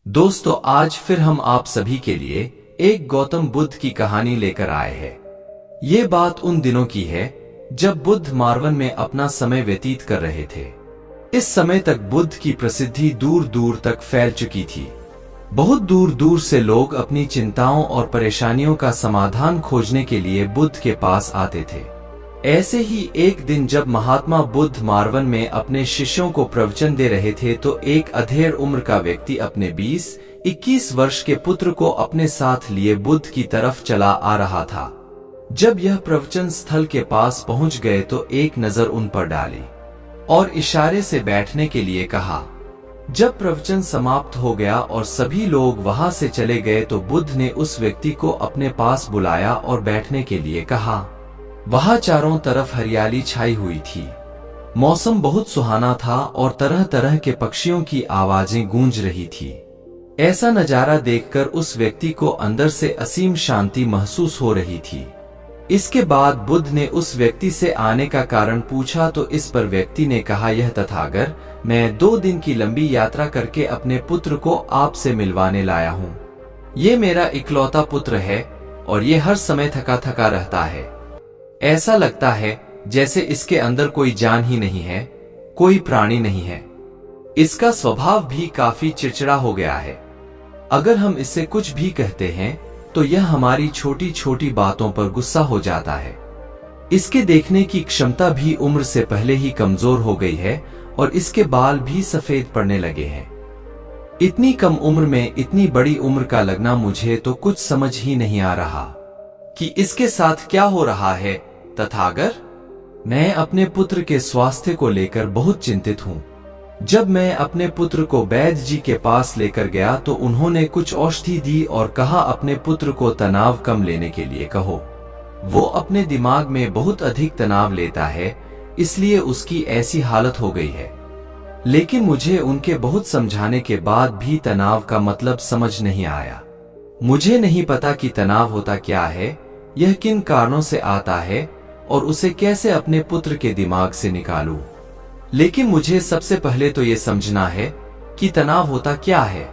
दोस्तों, आज फिर हम आप सभी के लिए एक गौतम बुद्ध की कहानी लेकर आए हैं। ये बात उन दिनों की है जब बुद्ध मारवन में अपना समय व्यतीत कर रहे थे। इस समय तक बुद्ध की प्रसिद्धि दूर दूर तक फैल चुकी थी। बहुत दूर दूर से लोग अपनी चिंताओं और परेशानियों का समाधान खोजने के लिए बुद्ध के पास आते थे। ऐसे ही एक दिन जब महात्मा बुद्ध मारवन में अपने शिष्यों को प्रवचन दे रहे थे तो एक अधेड़ उम्र का व्यक्ति अपने 20-21 वर्ष के पुत्र को अपने साथ लिए बुद्ध की तरफ चला आ रहा था। जब यह प्रवचन स्थल के पास पहुंच गए तो एक नजर उन पर डाली और इशारे से बैठने के लिए कहा। जब प्रवचन समाप्त हो गया और सभी लोग वहां से चले गए तो बुद्ध ने उस व्यक्ति को अपने पास बुलाया और बैठने के लिए कहा। वहां चारों तरफ हरियाली छाई हुई थी। मौसम बहुत सुहाना था और तरह तरह के पक्षियों की आवाजें गूंज रही थी। ऐसा नजारा देखकर उस व्यक्ति को अंदर से असीम शांति महसूस हो रही थी। इसके बाद बुद्ध ने उस व्यक्ति से आने का कारण पूछा तो इस पर व्यक्ति ने कहा, यह तथागत, मैं 2 दिन की लंबी यात्रा करके अपने पुत्र को आपसे मिलवाने लाया हूँ। ये मेरा इकलौता पुत्र है और ये हर समय थका थका रहता है। ऐसा लगता है जैसे इसके अंदर कोई जान ही नहीं है, कोई प्राणी नहीं है। इसका स्वभाव भी काफी चिड़चिड़ा हो गया है। अगर हम इससे कुछ भी कहते हैं तो यह हमारी छोटी छोटी बातों पर गुस्सा हो जाता है। इसके देखने की क्षमता भी उम्र से पहले ही कमजोर हो गई है और इसके बाल भी सफेद पड़ने लगे हैं। इतनी कम उम्र में इतनी बड़ी उम्र का लगना मुझे तो कुछ समझ ही नहीं आ रहा कि इसके साथ क्या हो रहा है। तथागत, मैं अपने पुत्र के स्वास्थ्य को लेकर बहुत चिंतित हूँ। जब मैं अपने पुत्र को वैद्य जी के पास लेकर गया तो उन्होंने कुछ औषधि दी और कहा अपने पुत्र को तनाव कम लेने के लिए कहो। वो अपने दिमाग में बहुत अधिक तनाव लेता है, इसलिए उसकी ऐसी हालत हो गई है। लेकिन मुझे उनके बहुत समझाने के बाद भी तनाव का मतलब समझ नहीं आया। मुझे नहीं पता कि तनाव होता क्या है, यह किन कारणों से आता है और उसे कैसे अपने पुत्र के दिमाग से निकालूं। लेकिन मुझे सबसे पहले तो ये समझना है कि तनाव होता क्या है।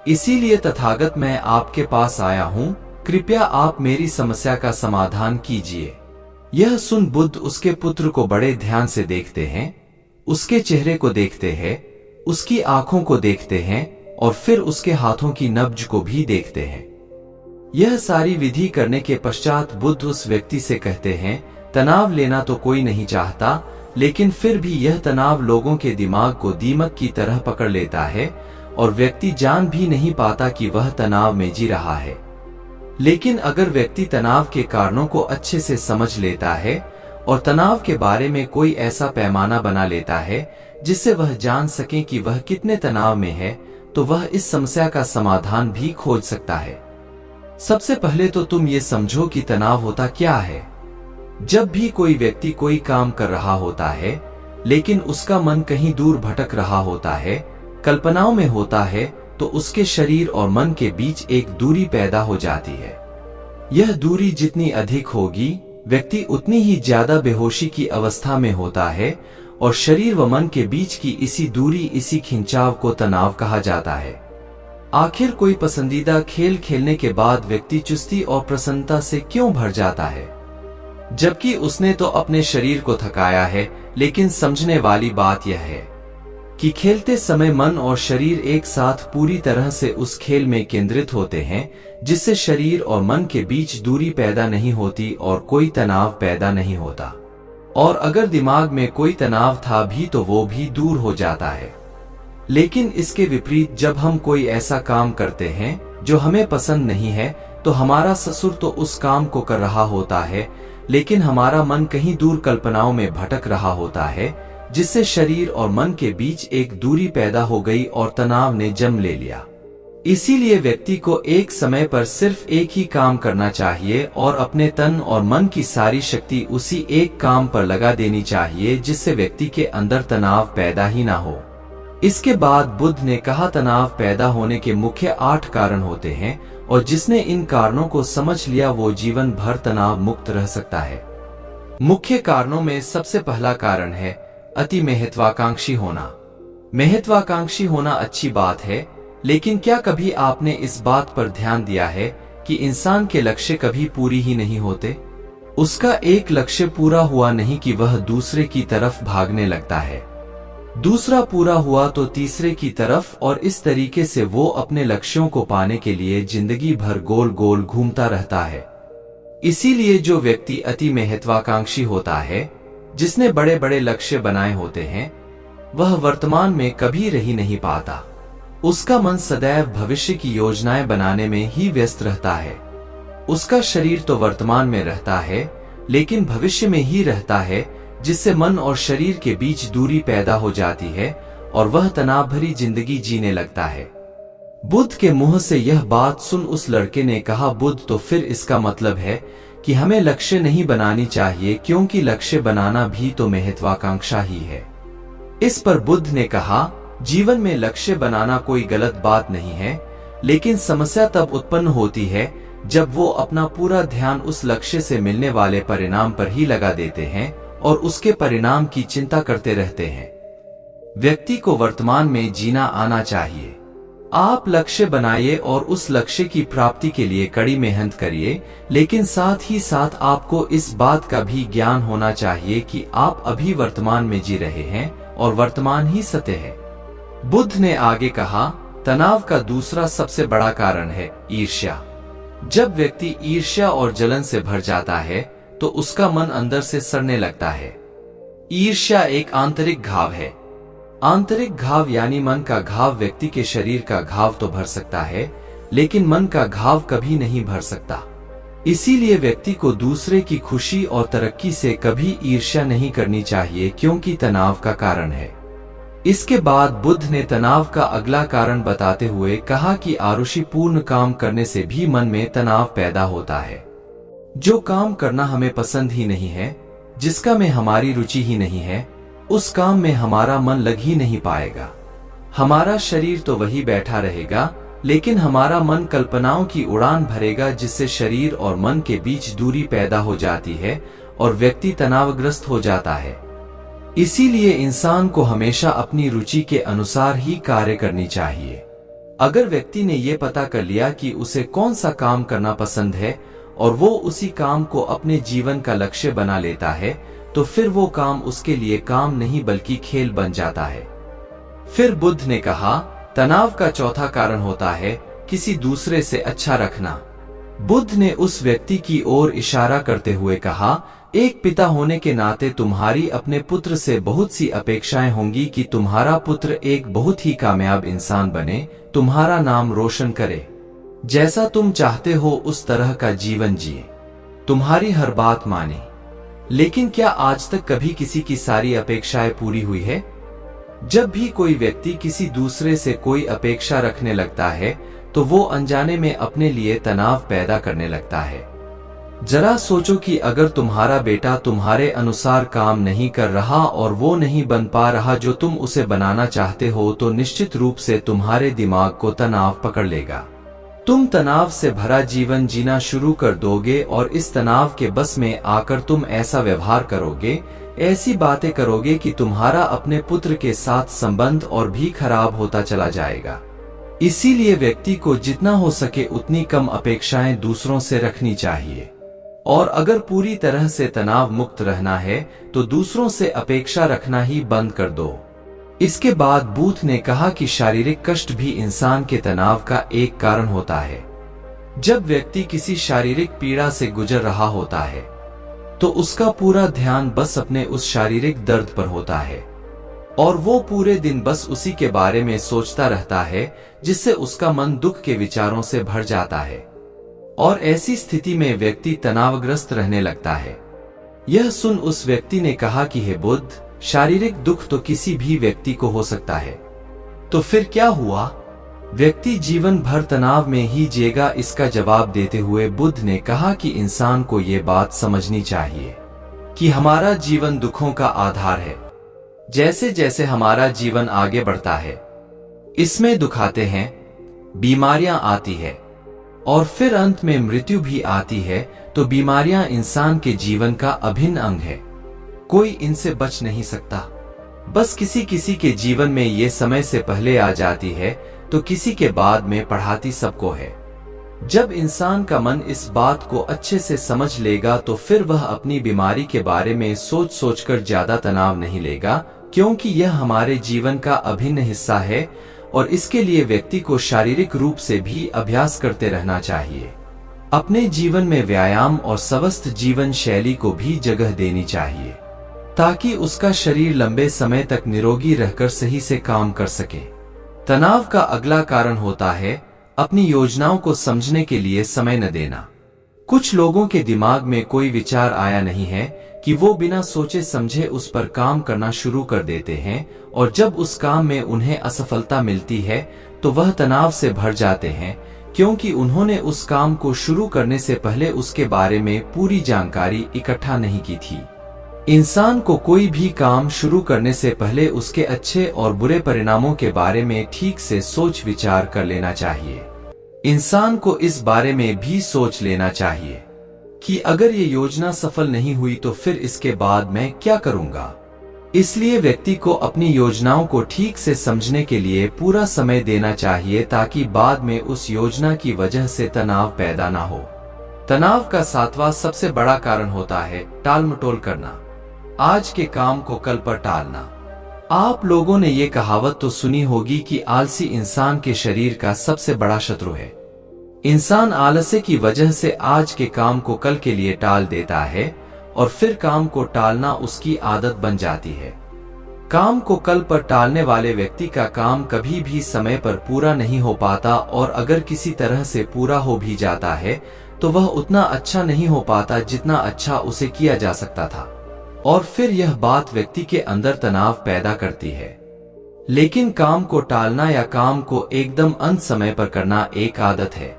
इसीलिए तथागत, मैं आपके पास आया हूं। कृपया आप मेरी समस्या का समाधान कीजिए। यह सुन बुद्ध उसके पुत्र को बड़े ध्यान से देखते हैं, उसके चेहरे को देखते हैं, उसकी आंखों को देखते हैं और फिर उसके हाथों की नब्ज को भी देखते हैं। यह सारी विधि करने के पश्चात बुद्ध उस व्यक्ति से कहते हैं, तनाव लेना तो कोई नहीं चाहता, लेकिन फिर भी यह तनाव लोगों के दिमाग को दीमक की तरह पकड़ लेता है और व्यक्ति जान भी नहीं पाता कि वह तनाव में जी रहा है। लेकिन अगर व्यक्ति तनाव के कारणों को अच्छे से समझ लेता है और तनाव के बारे में कोई ऐसा पैमाना बना लेता है जिससे वह जान सके कि वह कितने तनाव में है, तो वह इस समस्या का समाधान भी खोज सकता है। सबसे पहले तो तुम ये समझो कि तनाव होता क्या है। जब भी कोई व्यक्ति कोई काम कर रहा होता है लेकिन उसका मन कहीं दूर भटक रहा होता है, कल्पनाओं में होता है, तो उसके शरीर और मन के बीच एक दूरी पैदा हो जाती है। यह दूरी जितनी अधिक होगी, व्यक्ति उतनी ही ज्यादा बेहोशी की अवस्था में होता है और शरीर व मन के बीच की इसी दूरी, इसी खिंचाव को तनाव कहा जाता है। आखिर कोई पसंदीदा खेल खेलने के बाद व्यक्ति चुस्ती और प्रसन्नता से क्यों भर जाता है, जबकि उसने तो अपने शरीर को थकाया है। लेकिन समझने वाली बात यह है कि खेलते समय मन और शरीर एक साथ पूरी तरह से उस खेल में केंद्रित होते हैं, जिससे शरीर और मन के बीच दूरी पैदा नहीं होती और कोई तनाव पैदा नहीं होता। और अगर दिमाग में कोई तनाव था भी तो वो भी दूर हो जाता है। लेकिन इसके विपरीत जब हम कोई ऐसा काम करते हैं जो हमें पसंद नहीं है, तो हमारा ससुर तो उस काम को कर रहा होता है, लेकिन हमारा मन कहीं दूर कल्पनाओं में भटक रहा होता है, जिससे शरीर और मन के बीच एक दूरी पैदा हो गई और तनाव ने जन्म ले लिया। इसीलिए व्यक्ति को एक समय पर सिर्फ एक ही काम करना चाहिए और अपने तन और मन की सारी शक्ति उसी एक काम पर लगा देनी चाहिए, जिससे व्यक्ति के अंदर तनाव पैदा ही ना हो। इसके बाद बुद्ध ने कहा, तनाव पैदा होने के मुख्य 8 कारण होते हैं और जिसने इन कारणों को समझ लिया वो जीवन भर तनाव मुक्त रह सकता है। मुख्य कारणों में सबसे पहला कारण है अति महत्वाकांक्षी होना। महत्वाकांक्षी होना अच्छी बात है, लेकिन क्या कभी आपने इस बात पर ध्यान दिया है कि इंसान के लक्ष्य कभी पूरी ही नहीं होते? उसका एक लक्ष्य पूरा हुआ नहीं कि वह दूसरे की तरफ भागने लगता है, दूसरा पूरा हुआ तो तीसरे की तरफ, और इस तरीके से वो अपने लक्ष्यों को पाने के लिए जिंदगी भर गोल गोल घूमता रहता है। इसीलिए जो व्यक्ति अति महत्वाकांक्षी होता है, जिसने बड़े बड़े लक्ष्य बनाए होते हैं, वह वर्तमान में कभी रह ही नहीं पाता। उसका मन सदैव भविष्य की योजनाएं बनाने में ही व्यस्त रहता है। उसका शरीर तो वर्तमान में रहता है, लेकिन भविष्य में ही रहता है, जिससे मन और शरीर के बीच दूरी पैदा हो जाती है और वह तनाव भरी जिंदगी जीने लगता है। बुद्ध के मुंह से यह बात सुन उस लड़के ने कहा, बुद्ध, तो फिर इसका मतलब है कि हमें लक्ष्य नहीं बनानी चाहिए, क्योंकि लक्ष्य बनाना भी तो महत्वाकांक्षा ही है। इस पर बुद्ध ने कहा, जीवन में लक्ष्य बनाना कोई गलत बात नहीं है, लेकिन समस्या तब उत्पन्न होती है जब वो अपना पूरा ध्यान उस लक्ष्य से मिलने वाले परिणाम पर ही लगा देते हैं और उसके परिणाम की चिंता करते रहते हैं। व्यक्ति को वर्तमान में जीना आना चाहिए। आप लक्ष्य बनाइए और उस लक्ष्य की प्राप्ति के लिए कड़ी मेहनत करिए, लेकिन साथ ही साथ आपको इस बात का भी ज्ञान होना चाहिए कि आप अभी वर्तमान में जी रहे हैं और वर्तमान ही सत्य है। बुद्ध ने आगे कहा, तनाव का दूसरा सबसे बड़ा कारण है ईर्ष्या। जब व्यक्ति ईर्ष्या और जलन से भर जाता है तो उसका मन अंदर से सड़ने लगता है। ईर्ष्या एक आंतरिक घाव है। आंतरिक घाव यानी मन का घाव व्यक्ति के शरीर का घाव तो भर सकता है, लेकिन मन का घाव कभी नहीं भर सकता। इसीलिए व्यक्ति को दूसरे की खुशी और तरक्की से कभी ईर्ष्या नहीं करनी चाहिए, क्योंकि तनाव का कारण है। इसके बाद बुद्ध ने तनाव का अगला कारण बताते हुए कहा कि आरुषिपूर्ण काम करने से भी मन में तनाव पैदा होता है। जो काम करना हमें पसंद ही नहीं है, जिसका में हमारी रुचि ही नहीं है, उस काम में हमारा मन लग ही नहीं पाएगा। हमारा शरीर तो वही बैठा रहेगा, लेकिन हमारा मन कल्पनाओं की उड़ान भरेगा, जिससे शरीर और मन के बीच दूरी पैदा हो जाती है और व्यक्ति तनावग्रस्त हो जाता है। इसीलिए इंसान को हमेशा अपनी रुचि के अनुसार ही कार्य करनी चाहिए। अगर व्यक्ति ने यह पता कर लिया कि उसे कौन सा काम करना पसंद है और वो उसी काम को अपने जीवन का लक्ष्य बना लेता है, तो फिर वो काम उसके लिए काम नहीं बल्कि खेल बन जाता है। फिर बुद्ध ने कहा, तनाव का चौथा कारण होता है किसी दूसरे से अच्छा रखना। बुद्ध ने उस व्यक्ति की ओर इशारा करते हुए कहा, एक पिता होने के नाते तुम्हारी अपने पुत्र से बहुत सी अपेक्षाएं होंगी कि तुम्हारा पुत्र एक बहुत ही कामयाब इंसान बने, तुम्हारा नाम रोशन करे, जैसा तुम चाहते हो उस तरह का जीवन जिए, तुम्हारी हर बात माने। लेकिन क्या आज तक कभी किसी की सारी अपेक्षाएं पूरी हुई है? जब भी कोई व्यक्ति किसी दूसरे से कोई अपेक्षा रखने लगता है तो वो अनजाने में अपने लिए तनाव पैदा करने लगता है। जरा सोचो कि अगर तुम्हारा बेटा तुम्हारे अनुसार काम नहीं कर रहा और वो नहीं बन पा रहा जो तुम उसे बनाना चाहते हो, तो निश्चित रूप से तुम्हारे दिमाग को तनाव पकड़ लेगा। तुम तनाव से भरा जीवन जीना शुरू कर दोगे और इस तनाव के बस में आकर तुम ऐसा व्यवहार करोगे, ऐसी बातें करोगे कि तुम्हारा अपने पुत्र के साथ संबंध और भी खराब होता चला जाएगा। इसीलिए व्यक्ति को जितना हो सके उतनी कम अपेक्षाएं दूसरों से रखनी चाहिए, और अगर पूरी तरह से तनाव मुक्त रहना है तो दूसरों से अपेक्षा रखना ही बंद कर दो। इसके बाद बुद्ध ने कहा कि शारीरिक कष्ट भी इंसान के तनाव का एक कारण होता है। जब व्यक्ति किसी शारीरिक पीड़ा से गुजर रहा होता है तो उसका पूरा ध्यान बस अपने उस शारीरिक दर्द पर होता है और वो पूरे दिन बस उसी के बारे में सोचता रहता है, जिससे उसका मन दुख के विचारों से भर जाता है और ऐसी स्थिति में व्यक्ति तनावग्रस्त रहने लगता है। यह सुन उस व्यक्ति ने कहा कि हे बुद्ध, शारीरिक दुख तो किसी भी व्यक्ति को हो सकता है, तो फिर क्या हुआ? व्यक्ति जीवन भर तनाव में ही जिएगा। इसका जवाब देते हुए बुद्ध ने कहा कि इंसान को ये बात समझनी चाहिए कि हमारा जीवन दुखों का आधार है। जैसे जैसे हमारा जीवन आगे बढ़ता है, इसमें दुख आते हैं, बीमारियां आती है और फिर अंत में मृत्यु भी आती है। तो बीमारियां इंसान के जीवन का अभिन्न अंग है, कोई इनसे बच नहीं सकता। बस किसी किसी के जीवन में ये समय से पहले आ जाती है, तो किसी के बाद में पढ़ाती सबको है। जब इंसान का मन इस बात को अच्छे से समझ लेगा तो फिर वह अपनी बीमारी के बारे में सोच सोचकर ज्यादा तनाव नहीं लेगा, क्योंकि यह हमारे जीवन का अभिन्न हिस्सा है और इसके लिए व्यक्ति को शारीरिक रूप से भी अभ्यास करते रहना चाहिए। अपने जीवन में व्यायाम और स्वस्थ जीवन शैली को भी जगह देनी चाहिए ताकि उसका शरीर लंबे समय तक निरोगी रहकर सही से काम कर सके। तनाव का अगला कारण होता है अपनी योजनाओं को समझने के लिए समय न देना। कुछ लोगों के दिमाग में कोई विचार आया नहीं है कि वो बिना सोचे समझे उस पर काम करना शुरू कर देते हैं और जब उस काम में उन्हें असफलता मिलती है तो वह तनाव से भर जाते हैं, क्योंकि उन्होंने उस काम को शुरू करने से पहले उसके बारे में पूरी जानकारी इकट्ठा नहीं की थी। इंसान को कोई भी काम शुरू करने से पहले उसके अच्छे और बुरे परिणामों के बारे में ठीक से सोच विचार कर लेना चाहिए। इंसान को इस बारे में भी सोच लेना चाहिए कि अगर ये योजना सफल नहीं हुई तो फिर इसके बाद मैं क्या करूंगा। इसलिए व्यक्ति को अपनी योजनाओं को ठीक से समझने के लिए पूरा समय देना चाहिए ताकि बाद में उस योजना की वजह से तनाव पैदा ना हो। तनाव का 7वां सबसे बड़ा कारण होता है टालमटोल करना, आज के काम को कल पर टालना। आप लोगों ने ये कहावत तो सुनी होगी कि आलसी इंसान के शरीर का सबसे बड़ा शत्रु है। इंसान आलस्य की वजह से आज के काम को कल के लिए टाल देता है और फिर काम को टालना उसकी आदत बन जाती है। काम को कल पर टालने वाले व्यक्ति का काम कभी भी समय पर पूरा नहीं हो पाता और अगर किसी तरह से पूरा हो भी जाता है तो वह उतना अच्छा नहीं हो पाता जितना अच्छा उसे किया जा सकता था और फिर यह बात व्यक्ति के अंदर तनाव पैदा करती है। लेकिन काम को टालना या काम को एकदम अंत समय पर करना एक आदत है,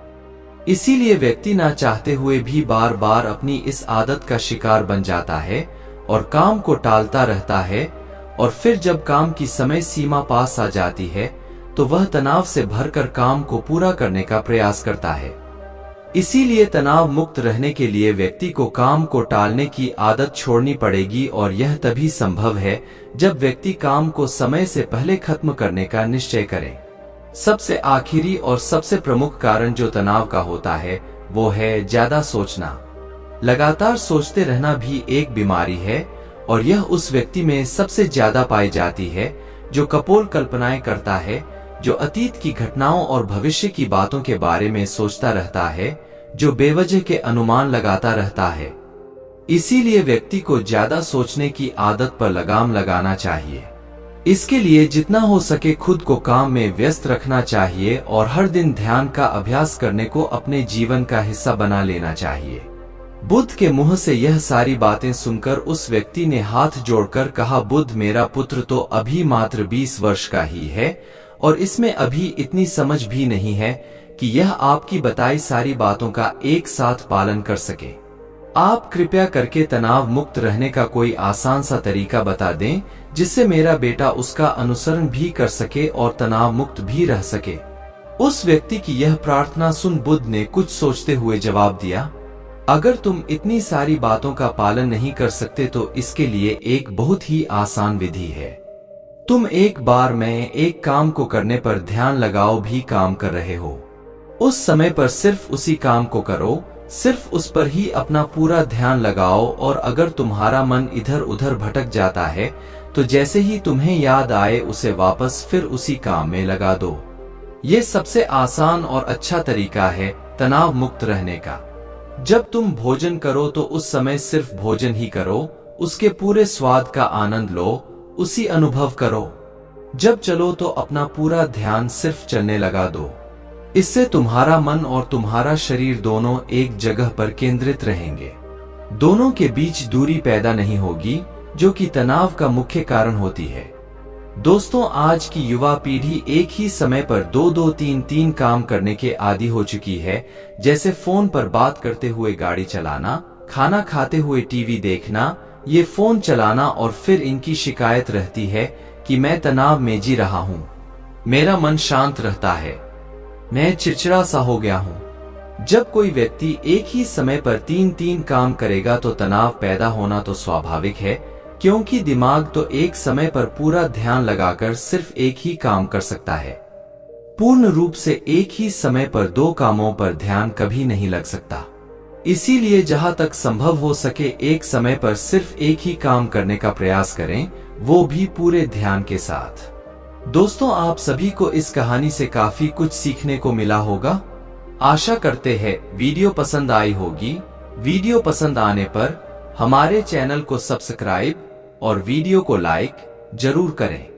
इसीलिए व्यक्ति ना चाहते हुए भी बार बार अपनी इस आदत का शिकार बन जाता है और काम को टालता रहता है और फिर जब काम की समय सीमा पास आ जाती है तो वह तनाव से भरकर काम को पूरा करने का प्रयास करता है। इसीलिए तनाव मुक्त रहने के लिए व्यक्ति को काम को टालने की आदत छोड़नी पड़ेगी और यह तभी संभव है जब व्यक्ति काम को समय से पहले खत्म करने का निश्चय करे। सबसे आखिरी और सबसे प्रमुख कारण जो तनाव का होता है वो है ज्यादा सोचना। लगातार सोचते रहना भी एक बीमारी है और यह उस व्यक्ति में सबसे ज्यादा पाई जाती है जो कपोल कल्पनाएं करता है, जो अतीत की घटनाओं और भविष्य की बातों के बारे में सोचता रहता है, जो बेवजह के अनुमान लगाता रहता है। इसीलिए व्यक्ति को ज्यादा सोचने की आदत पर लगाम लगाना चाहिए। इसके लिए जितना हो सके खुद को काम में व्यस्त रखना चाहिए और हर दिन ध्यान का अभ्यास करने को अपने जीवन का हिस्सा बना लेना चाहिए। बुद्ध के मुंह से यह सारी बातें सुनकर उस व्यक्ति ने हाथ जोड़कर कहा, बुद्ध मेरा पुत्र तो अभी मात्र 20 वर्ष का ही है और इसमें अभी इतनी समझ भी नहीं है कि यह आपकी बताई सारी बातों का एक साथ पालन कर सके। आप कृपया करके तनाव मुक्त रहने का कोई आसान सा तरीका बता दें जिससे मेरा बेटा उसका अनुसरण भी कर सके और तनाव मुक्त भी रह सके। उस व्यक्ति की यह प्रार्थना सुन बुद्ध ने कुछ सोचते हुए जवाब दिया, अगर तुम इतनी सारी बातों का पालन नहीं कर सकते तो इसके लिए एक बहुत ही आसान विधि है। तुम एक बार में एक काम को करने पर ध्यान लगाओ भी काम कर रहे हो, उस समय पर सिर्फ उसी काम को करो, सिर्फ उस पर ही अपना पूरा ध्यान लगाओ और अगर तुम्हारा मन इधर उधर भटक जाता है तो जैसे ही तुम्हें याद आए उसे वापस फिर उसी काम में लगा दो। ये सबसे आसान और अच्छा तरीका है तनाव मुक्त रहने का। जब तुम भोजन करो तो उस समय सिर्फ भोजन ही करो, उसके पूरे स्वाद का आनंद लो, उसी अनुभव करो। जब चलो तो अपना पूरा ध्यान सिर्फ चलने लगा दो। इससे तुम्हारा मन और तुम्हारा शरीर दोनों एक जगह पर केंद्रित रहेंगे। दोनों के बीच दूरी पैदा नहीं होगी जो कि तनाव का मुख्य कारण होती है। दोस्तों, आज की युवा पीढ़ी एक ही समय पर 2-2, 3-3 काम करने के आदी हो चुकी है, जैसे फोन पर बात करते हुए गाड़ी चलाना, खाना खाते हुए टीवी देखना, ये फोन चलाना और फिर इनकी शिकायत रहती है कि मैं तनाव में जी रहा हूँ, मेरा मन शांत रहता है, मैं चिड़चिड़ा सा हो गया हूँ। जब कोई व्यक्ति एक ही समय पर 3-3 काम करेगा तो तनाव पैदा होना तो स्वाभाविक है, क्योंकि दिमाग तो एक समय पर पूरा ध्यान लगाकर सिर्फ एक ही काम कर सकता है। पूर्ण रूप से एक ही समय पर दो कामों पर ध्यान कभी नहीं लग सकता। इसीलिए जहां तक संभव हो सके एक समय पर सिर्फ एक ही काम करने का प्रयास करें, वो भी पूरे ध्यान के साथ। दोस्तों, आप सभी को इस कहानी से काफी कुछ सीखने को मिला होगा। आशा करते हैं वीडियो पसंद आई होगी। वीडियो पसंद आने पर हमारे चैनल को सब्सक्राइब और वीडियो को लाइक जरूर करें।